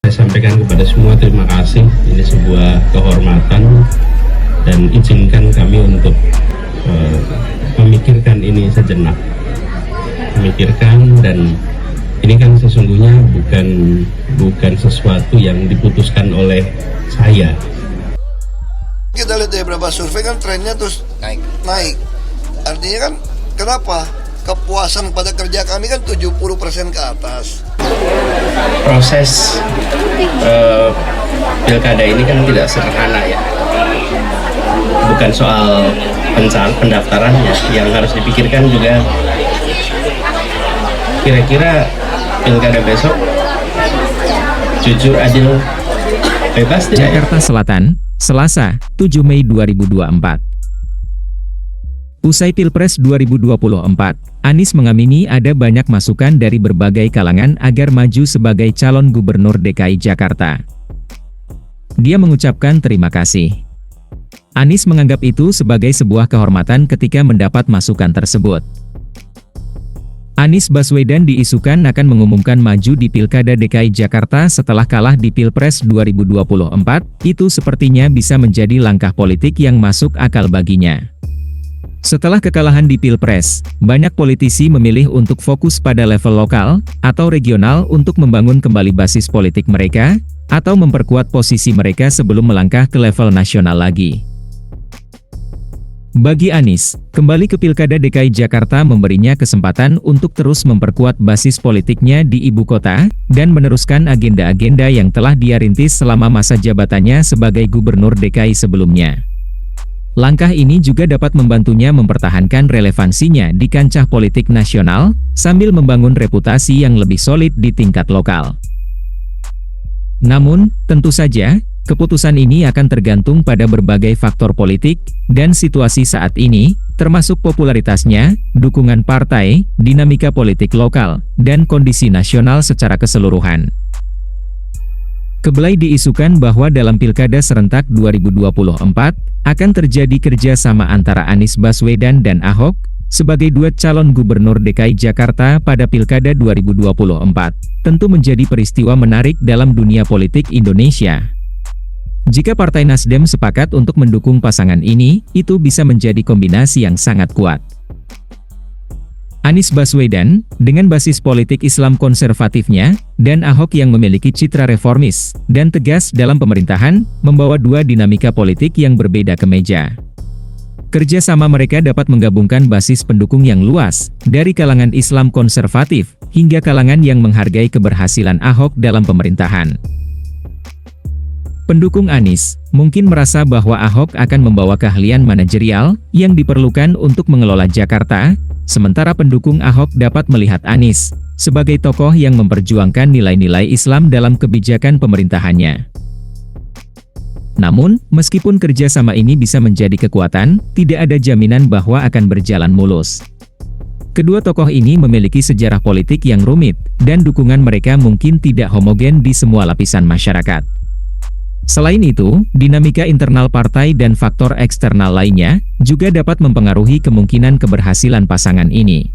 Saya sampaikan kepada semua terima kasih, ini sebuah kehormatan dan izinkan kami untuk memikirkan ini sejenak, memikirkan, dan ini kan sesungguhnya bukan sesuatu yang diputuskan oleh saya. Kita lihat dari beberapa survei kan trennya terus naik. Artinya kan kenapa? Kepuasan pada kerja kami kan 70% ke atas. Proses pilkada ini kan tidak sederhana ya. Bukan soal pendaftarannya, yang harus dipikirkan juga kira-kira pilkada besok jujur, adil, bebas tidak? Jakarta Selatan, Selasa, 7 Mei 2024. Usai Pilpres 2024, Anies mengamini ada banyak masukan dari berbagai kalangan agar maju sebagai calon gubernur DKI Jakarta. Dia mengucapkan terima kasih. Anies menganggap itu sebagai sebuah kehormatan ketika mendapat masukan tersebut. Anies Baswedan diisukan akan mengumumkan maju di Pilkada DKI Jakarta setelah kalah di Pilpres 2024, itu sepertinya bisa menjadi langkah politik yang masuk akal baginya. Setelah kekalahan di Pilpres, banyak politisi memilih untuk fokus pada level lokal atau regional untuk membangun kembali basis politik mereka, atau memperkuat posisi mereka sebelum melangkah ke level nasional lagi. Bagi Anies, kembali ke Pilkada DKI Jakarta memberinya kesempatan untuk terus memperkuat basis politiknya di ibu kota, dan meneruskan agenda-agenda yang telah dia rintis selama masa jabatannya sebagai Gubernur DKI sebelumnya. Langkah ini juga dapat membantunya mempertahankan relevansinya di kancah politik nasional, sambil membangun reputasi yang lebih solid di tingkat lokal. Namun, tentu saja, keputusan ini akan tergantung pada berbagai faktor politik dan situasi saat ini, termasuk popularitasnya, dukungan partai, dinamika politik lokal, dan kondisi nasional secara keseluruhan. Kebelai diisukan bahwa dalam Pilkada serentak 2024, akan terjadi kerjasama antara Anies Baswedan dan Ahok, sebagai duet calon gubernur DKI Jakarta pada Pilkada 2024, tentu menjadi peristiwa menarik dalam dunia politik Indonesia. Jika Partai Nasdem sepakat untuk mendukung pasangan ini, itu bisa menjadi kombinasi yang sangat kuat. Anies Baswedan, dengan basis politik Islam konservatifnya, dan Ahok yang memiliki citra reformis dan tegas dalam pemerintahan, membawa dua dinamika politik yang berbeda ke meja. Kerjasama mereka dapat menggabungkan basis pendukung yang luas, dari kalangan Islam konservatif, hingga kalangan yang menghargai keberhasilan Ahok dalam pemerintahan. Pendukung Anies mungkin merasa bahwa Ahok akan membawa keahlian manajerial yang diperlukan untuk mengelola Jakarta, sementara pendukung Ahok dapat melihat Anies sebagai tokoh yang memperjuangkan nilai-nilai Islam dalam kebijakan pemerintahannya. Namun, meskipun kerjasama ini bisa menjadi kekuatan, tidak ada jaminan bahwa akan berjalan mulus. Kedua tokoh ini memiliki sejarah politik yang rumit, dan dukungan mereka mungkin tidak homogen di semua lapisan masyarakat. Selain itu, dinamika internal partai dan faktor eksternal lainnya juga dapat mempengaruhi kemungkinan keberhasilan pasangan ini.